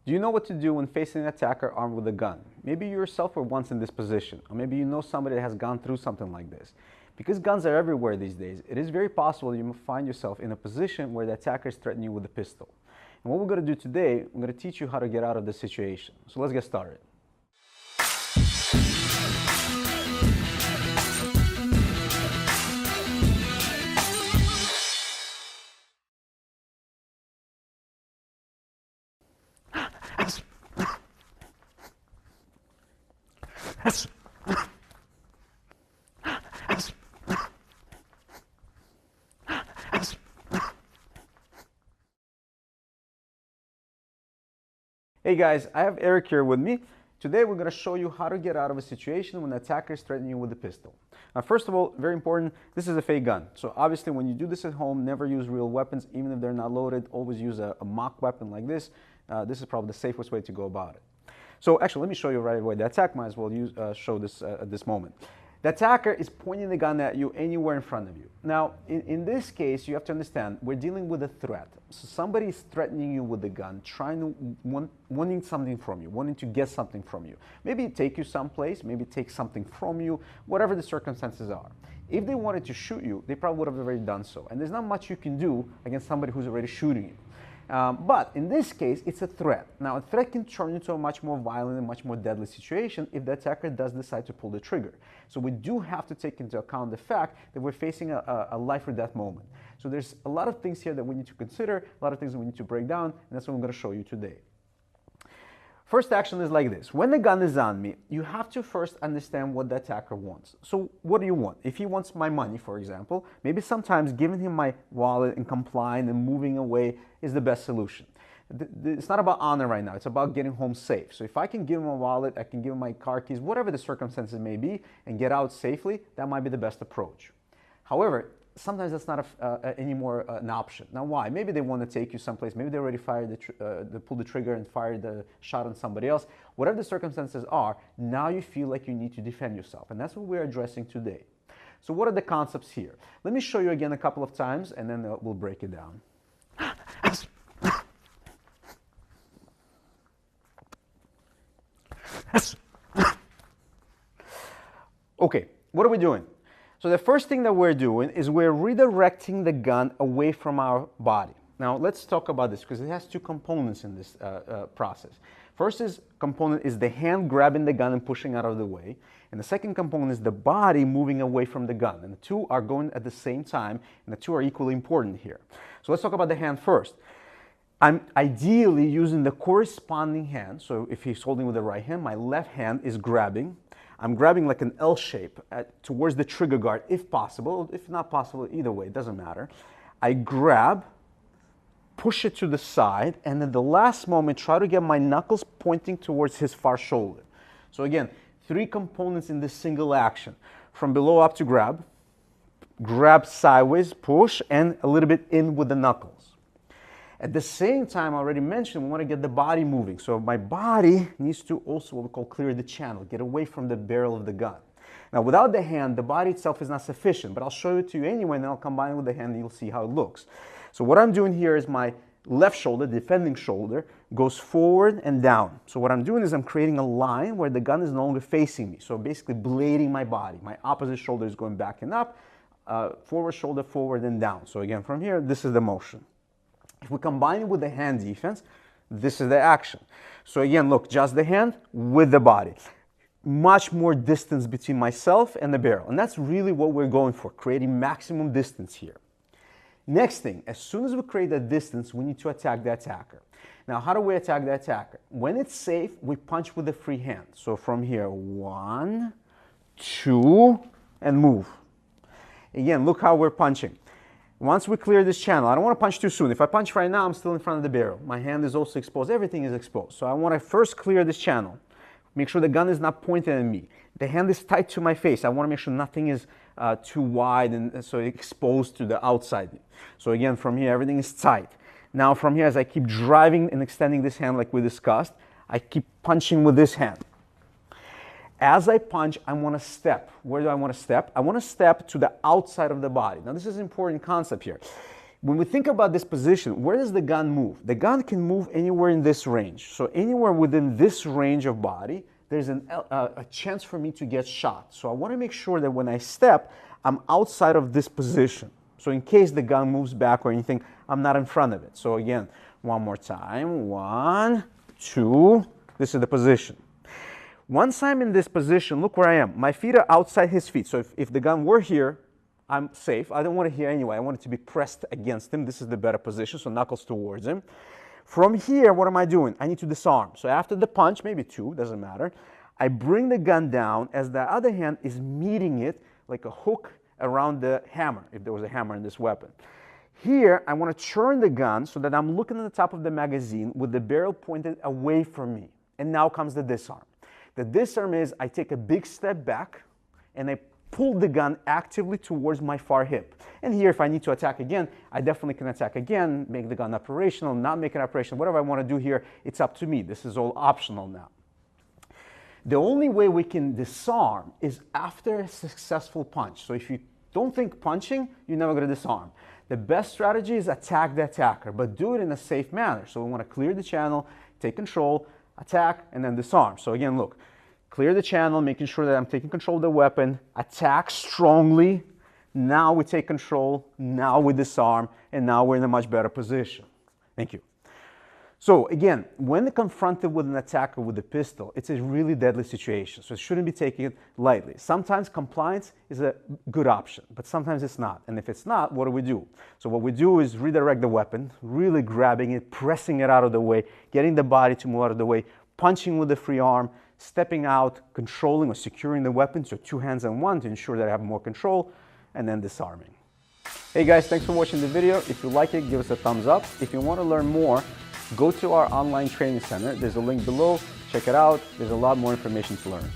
Do you know what to do when facing an attacker armed with a gun? Maybe you yourself were once in this position, or maybe you know somebody that has gone through something like this. Because guns are everywhere these days, it is very possible you may find yourself in a position where the attacker is threatening you with a pistol. And what we're going to do today, I'm going to teach you how to get out of this situation. So let's get started. Hey guys, I have Eric here with me. Today we're going to show you how to get out of a situation when the attacker is threatening you with a pistol. Now first of all, very important, this is a fake gun. So obviously when you do this at home, never use real weapons, even if they're not loaded. Always use a mock weapon like this. This is probably the safest way to go about it. So actually, let me show you right away. The attack might as well show this at this moment. The attacker is pointing the gun at you anywhere in front of you. Now, in this case, you have to understand, we're dealing with a threat. So somebody is threatening you with a gun, wanting something from you, wanting to get something from you. Maybe take you someplace, maybe take something from you, whatever the circumstances are. If they wanted to shoot you, they probably would have already done so. And there's not much you can do against somebody who's already shooting you. But in this case, it's a threat. Now, a threat can turn into a much more violent and much more deadly situation if the attacker does decide to pull the trigger. So we do have to take into account the fact that we're facing a life or death moment. So there's a lot of things here that we need to consider, a lot of things that we need to break down, and that's what I'm going to show you today. First action is like this. When the gun is on me, you have to first understand what the attacker wants. So what do you want? If he wants my money, for example, maybe sometimes giving him my wallet and complying and moving away is the best solution. It's not about honor right now. It's about getting home safe. So if I can give him a wallet, I can give him my car keys, whatever the circumstances may be, and get out safely, that might be the best approach. However, sometimes that's not anymore an option. Now why? Maybe they want to take you someplace, maybe they already fired they pulled the trigger and fired the shot on somebody else. Whatever the circumstances are, now you feel like you need to defend yourself, and that's what we're addressing today. So what are the concepts here? Let me show you again a couple of times, and then we'll break it down. Okay, what are we doing? So the first thing that we're doing is we're redirecting the gun away from our body. Now let's talk about this because it has two components in this process. First component is the hand grabbing the gun and pushing out of the way. And the second component is the body moving away from the gun. And the two are going at the same time, and the two are equally important here. So let's talk about the hand first. I'm ideally using the corresponding hand. So if he's holding with the right hand, my left hand is grabbing. I'm grabbing like an L shape towards the trigger guard if possible. If not possible, either way, it doesn't matter. I grab, push it to the side, and then the last moment try to get my knuckles pointing towards his far shoulder. So again, three components in this single action. From below up to grab, grab sideways, push, and a little bit in with the knuckles. At the same time, I already mentioned, we want to get the body moving. So my body needs to also what we call clear the channel, get away from the barrel of the gun. Now, without the hand, the body itself is not sufficient, but I'll show it to you anyway, and then I'll combine it with the hand, and you'll see how it looks. So what I'm doing here is my left shoulder, defending shoulder, goes forward and down. So what I'm doing is I'm creating a line where the gun is no longer facing me. So basically blading my body. My opposite shoulder is going back and up, forward shoulder, forward and down. So again, from here, this is the motion. If we combine it with the hand defense, this is the action. So again, look, just the hand with the body. Much more distance between myself and the barrel. And that's really what we're going for, creating maximum distance here. Next thing, as soon as we create that distance, we need to attack the attacker. Now, how do we attack the attacker? When it's safe, we punch with the free hand. So from here, 1, 2, and move. Again, look how we're punching. Once we clear this channel, I don't want to punch too soon. If I punch right now, I'm still in front of the barrel. My hand is also exposed. Everything is exposed. So I want to first clear this channel. Make sure the gun is not pointed at me. The hand is tight to my face. I want to make sure nothing is too wide and so exposed to the outside. So again, from here, everything is tight. Now from here, as I keep driving and extending this hand like we discussed, I keep punching with this hand. As I punch, I want to step. Where do I want to step? I want to step to the outside of the body. Now, this is an important concept here. When we think about this position, where does the gun move? The gun can move anywhere in this range. So anywhere within this range of body, there's a chance for me to get shot. So I want to make sure that when I step, I'm outside of this position. So in case the gun moves back or anything, I'm not in front of it. So again, one more time. 1, 2. This is the position. Once I'm in this position, look where I am. My feet are outside his feet. So if the gun were here, I'm safe. I don't want it here anyway. I want it to be pressed against him. This is the better position, so knuckles towards him. From here, what am I doing? I need to disarm. So after the punch, maybe 2, doesn't matter, I bring the gun down as the other hand is meeting it like a hook around the hammer, if there was a hammer in this weapon. Here, I want to turn the gun so that I'm looking at the top of the magazine with the barrel pointed away from me. And now comes the disarm. The disarm is I take a big step back and I pull the gun actively towards my far hip. And here, if I need to attack again, I definitely can attack again, make the gun operational, not make it operational, whatever I want to do here, it's up to me. This is all optional now. The only way we can disarm is after a successful punch. So if you don't think punching, you're never going to disarm. The best strategy is attack the attacker, but do it in a safe manner. So we want to clear the channel, take control, attack, and then disarm. So again, look. Clear the channel, making sure that I'm taking control of the weapon, attack strongly, now we take control, now we disarm, and now we're in a much better position. Thank you. So again, when confronted with an attacker with a pistol, it's a really deadly situation, so it shouldn't be taken lightly. Sometimes compliance is a good option, but sometimes it's not. And if it's not, what do we do? So what we do is redirect the weapon, really grabbing it, pressing it out of the way, getting the body to move out of the way, punching with the free arm, stepping out, controlling or securing the weapon, so 2 hands on one to ensure that I have more control, and then disarming. Hey guys, thanks for watching the video. If you like it, give us a thumbs up. If you want to learn more, go to our online training center. There's a link below. Check it out. There's a lot more information to learn.